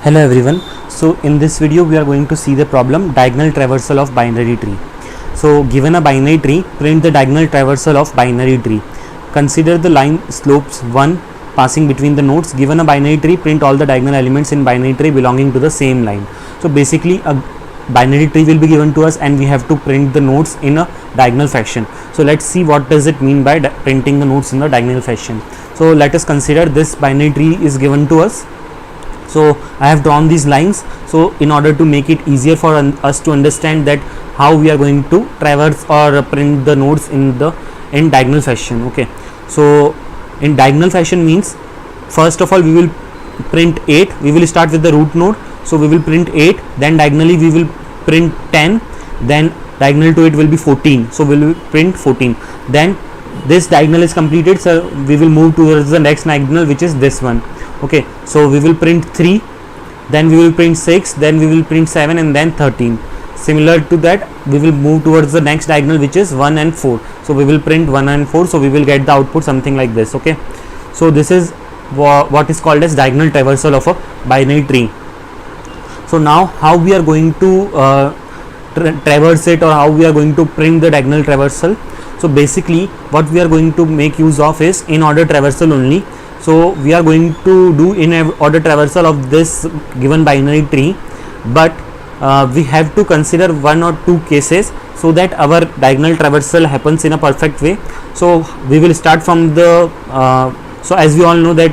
Hello everyone. So in this video we are going to see the problem diagonal traversal of binary tree. So given a binary tree, print the diagonal traversal of binary tree. Consider the line slopes 1 passing between the nodes. Given a binary tree, print all the diagonal elements in binary tree belonging to the same line. So basically a binary tree will be given to us and we have to print the nodes in a diagonal fashion. So let's see what does it mean by printing the nodes in the diagonal fashion. So let us consider this binary tree is given to us. So I have drawn these lines, so in order to make it easier for us to understand that how we are going to traverse or print the nodes in diagonal fashion. Okay, so in diagonal fashion means first of all we will print 8. We will start with the root node, so we will print 8, then diagonally we will print 10, then diagonal to it will be 14, so we will print 14. Then this diagonal is completed, so we will move towards the next diagonal, which is this one. Okay, so we will print 3, then we will print 6, then we will print 7, and then 13. Similar to that, we will move towards the next diagonal, which is 1 and 4. So we will print 1 and 4, so we will get the output something like this. Okay, so this is what is called as diagonal traversal of a binary tree. So now how we are going to traverse it, or how we are going to print the diagonal traversal. So basically what we are going to make use of is in order traversal only. So we are going to do in order traversal of this given binary tree, but we have to consider one or two cases so that our diagonal traversal happens in a perfect way. So we will start from the so as we all know that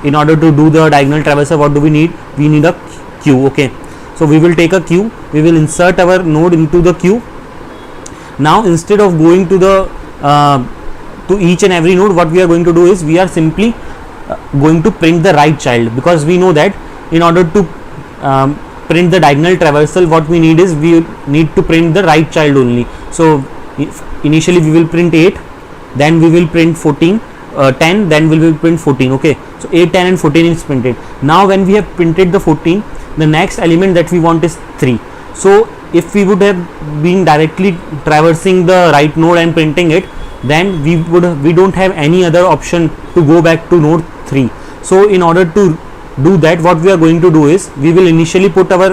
in order to do the diagonal traversal, what do we need? We need a queue. Okay, so we will take a queue, we will insert our node into the queue. Now instead of going to the to each and every node, what we are going to do is we are simply going to print the right child, because we know that in order to print the diagonal traversal, what we need is we need to print the right child only. So initially we will print 8, then we will print 14, 10, then we will print 14. Okay, so 8, 10 and 14 is printed. Now when we have printed the 14, the next element that we want is 3. So if we would have been directly traversing the right node and printing it, then we don't have any other option to go back to node 3. So in order to do that, what we are going to do is we will initially put our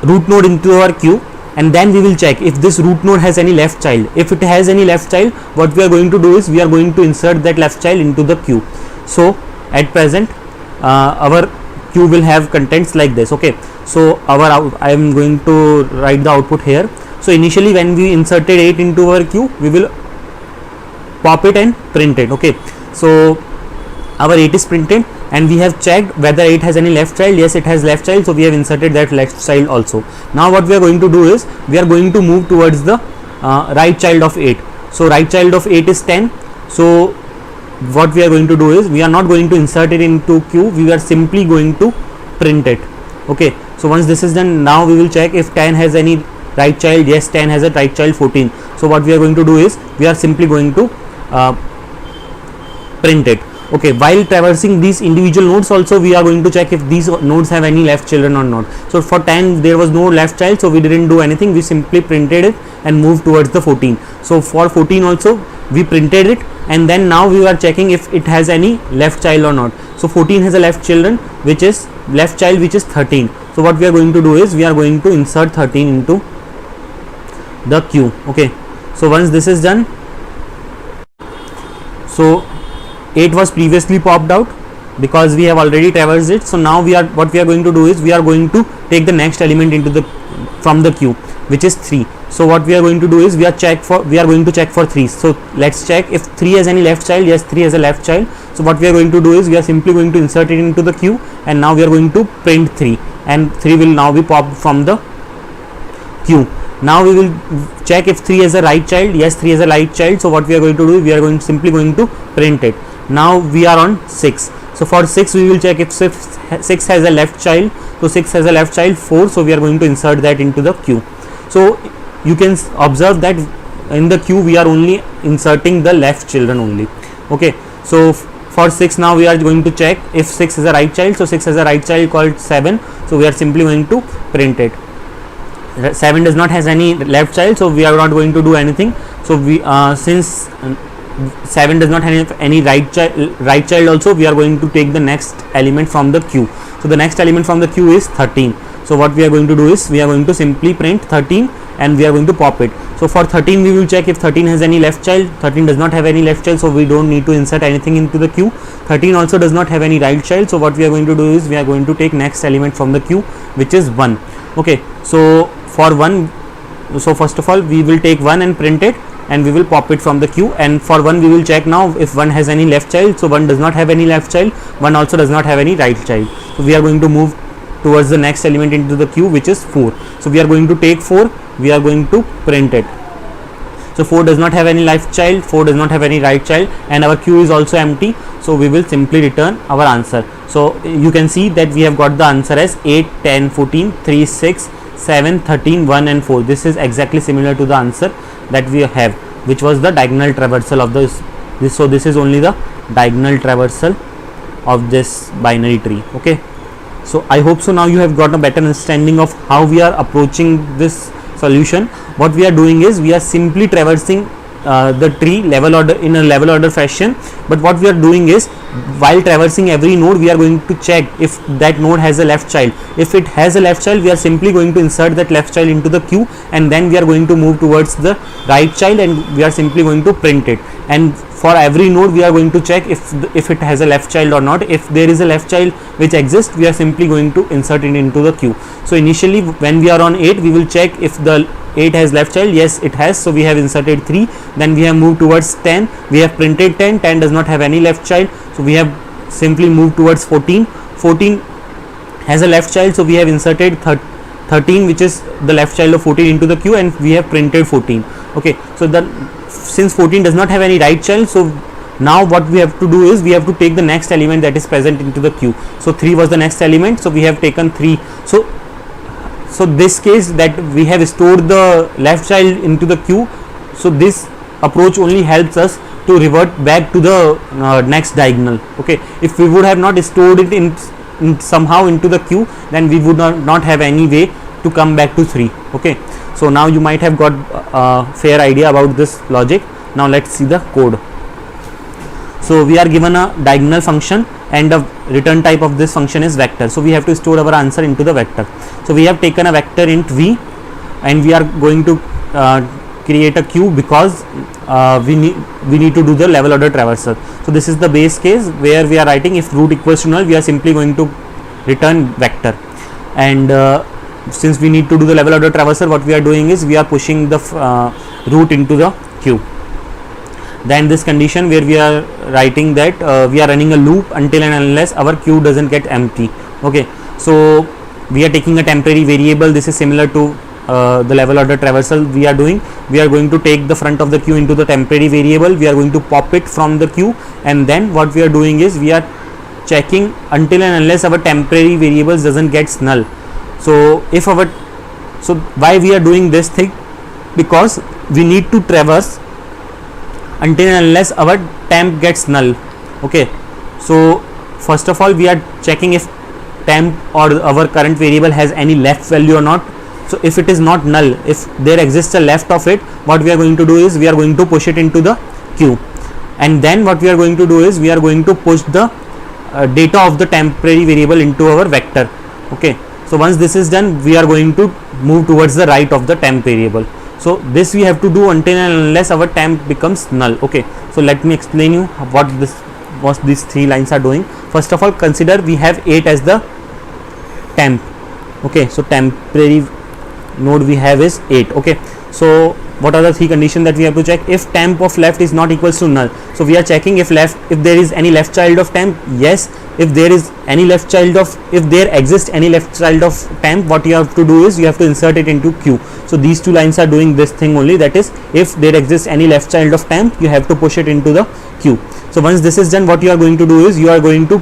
root node into our queue, and then we will check if this root node has any left child. If it has any left child, what we are going to do is we are going to insert that left child into the queue. So at present our queue will have contents like this. Okay, so I am going to write the output here. So initially when we inserted 8 into our queue, we will pop it and print it. Okay, so our 8 is printed and we have checked whether 8 has any left child. Yes, it has left child, so we have inserted that left child also. Now what we are going to do is we are going to move towards the right child of 8. So right child of 8 is 10. So what we are going to do is we are not going to insert it into queue, we are simply going to print it. Okay, so once this is done, now we will check if 10 has any right child. Yes, 10 has a right child, 14. So what we are going to do is we are simply going to print it. Okay, while traversing these individual nodes also, we are going to check if these nodes have any left children or not. So for 10 there was no left child, so we didn't do anything, we simply printed it and moved towards the 14. So for 14 also we printed it, and then now we are checking if it has any left child or not. So 14 has a left child which is 13. So what we are going to do is we are going to insert 13 into the queue. Okay, so once this is done, so 8 was previously popped out because we have already traversed it. So now what we are going to do is we are going to take the next element into from the queue, which is 3. So what we are going to do is we are going to check for 3. So let's check if 3 has any left child. Yes, 3 has a left child. So what we are going to do is we are simply going to insert it into the queue, and now we are going to print 3, and 3 will now be popped from the queue. Now we will check if 3 has a right child. Yes, 3 has a right child. So what we are going to do, we are simply going to print it. Now we are on 6. So for 6 we will check if 6 has a left child. So 6 has a left child, 4. So we are going to insert that into the queue. So you can observe that in the queue we are only inserting the left children only. Okay, so for 6 now we are going to check if 6 is a right child. So 6 has a right child called 7. So we are simply going to print it. 7 does not has any left child, so we are not going to do anything. So we since 7 does not have any right child also, we are going to take the next element from the queue. So the next element from the queue is 13. So what we are going to do is we are going to simply print 13 and we are going to pop it. So for 13 we will check if 13 has any left child. 13 does not have any left child, so we don't need to insert anything into the queue. 13 also does not have any right child, so what we are going to do is we are going to take next element from the queue, which is 1. Okay, so for 1, so first of all we will take 1 and print it and we will pop it from the queue, and for 1 we will check now if 1 has any left child. So 1 does not have any left child, 1 also does not have any right child, so we are going to move towards the next element into the queue, which is 4. So we are going to take 4, we are going to print it. So 4 does not have any left child, 4 does not have any right child, and our queue is also empty, so we will simply return our answer. So you can see that we have got the answer as 8, 10, 14, 3, 6, 7, 13, 1 and 4. This is exactly similar to the answer that we have, which was the diagonal traversal of this. So this is only the diagonal traversal of this binary tree. Okay, so I hope so now you have got a better understanding of how we are approaching this solution. What we are doing is we are simply traversing the tree level order in a level order fashion, but what we are doing is while traversing every node we are going to check if that node has a left child. If it has a left child, we are simply going to insert that left child into the queue, and then we are going to move towards the right child and we are simply going to print it. And for every node we are going to check if it has a left child or not. If there is a left child which exists, we are simply going to insert it into the queue. So initially when we are on 8, we will check if the 8 has left child. Yes, it has, so we have inserted 3. Then we have moved towards 10, we have printed 10. 10 does not have any left child, so we have simply moved towards 14. 14 has a left child, so we have inserted 13, which is the left child of 14, into the queue, and we have printed 14. Okay, so since 14 does not have any right child, so now what we have to do is we have to take the next element that is present into the queue. So 3 was the next element, so we have taken 3. So this case that we have stored the left child into the queue, so this approach only helps us to revert back to the next diagonal. Okay, if we would have not stored it in somehow into the queue, then we would not have any way to come back to 3. Okay, so now you might have got a fair idea about this logic. Now let's see the code. So we are given a diagonal function and the return type of this function is vector, so we have to store our answer into the vector. So we have taken a vector int v and we are going to create a queue because we need to do the level order traversal. So this is the base case where we are writing if root equals to null, we are simply going to return vector, and since we need to do the level order traversal, what we are doing is we are pushing the root into the queue. Then this condition where we are writing that we are running a loop until and unless our queue doesn't get empty. Okay, so we are taking a temporary variable. This is similar to the level order traversal we are doing. We are going to take the front of the queue into the temporary variable, we are going to pop it from the queue, and then what we are doing is we are checking until and unless our temporary variables doesn't get null. So if our, so why we are doing this thing, because we need to traverse until and unless our temp gets null. Okay, so first of all we are checking if temp or our current variable has any left value or not. So if it is not null, if there exists a left of it, what we are going to do is we are going to push it into the queue, and then what we are going to do is we are going to push the data of the temporary variable into our vector. Okay, so once this is done, we are going to move towards the right of the temp variable. So this we have to do until and unless our temp becomes null. Okay, so let me explain you what these 3 lines are doing. First of all, consider we have 8 as the temp. Okay, so temporary node we have is 8. Okay, so what are the 3 conditions that we have to check? If temp of left is not equals to null, so we are checking if there is any left child of temp. Yes, if there is any left child of, if there exists any left child of temp, what you have to do is you have to insert it into queue. So these 2 lines are doing this thing only, that is if there exists any left child of temp, you have to push it into the queue. So once this is done, what you are going to do is you are going to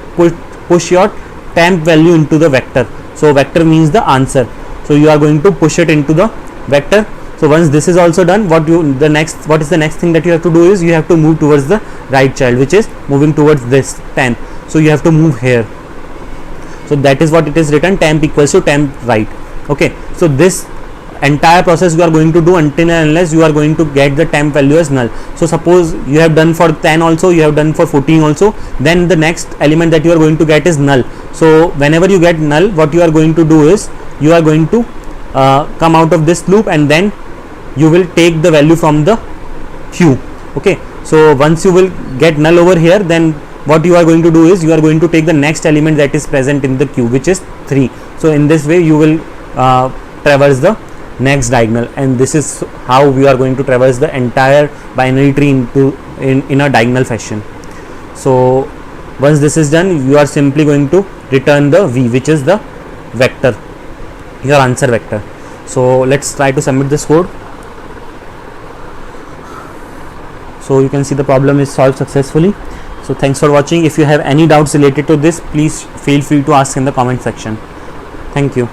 push your temp value into the vector. So vector means the answer, so you are going to push it into the vector. So once this is also done, what is the next thing that you have to do is you have to move towards the right child, which is moving towards this 10. So you have to move here. So that is what it is written, temp equals to temp right. Okay, so this entire process you are going to do until and unless you are going to get the temp value as null. So suppose you have done for 10 also, you have done for 14 also, then the next element that you are going to get is null. So whenever you get null, what you are going to do is you are going to come out of this loop, and then you will take the value from the queue. Okay, so once you will get null over here, then what you are going to do is you are going to take the next element that is present in the queue, which is 3. So in this way you will traverse the next diagonal, and this is how we are going to traverse the entire binary tree in a diagonal fashion. So once this is done, you are simply going to return the v, which is the vector, your answer vector. So let's try to submit this code. So you can see the problem is solved successfully. So thanks for watching. If you have any doubts related to this, please feel free to ask in the comment section. Thank you.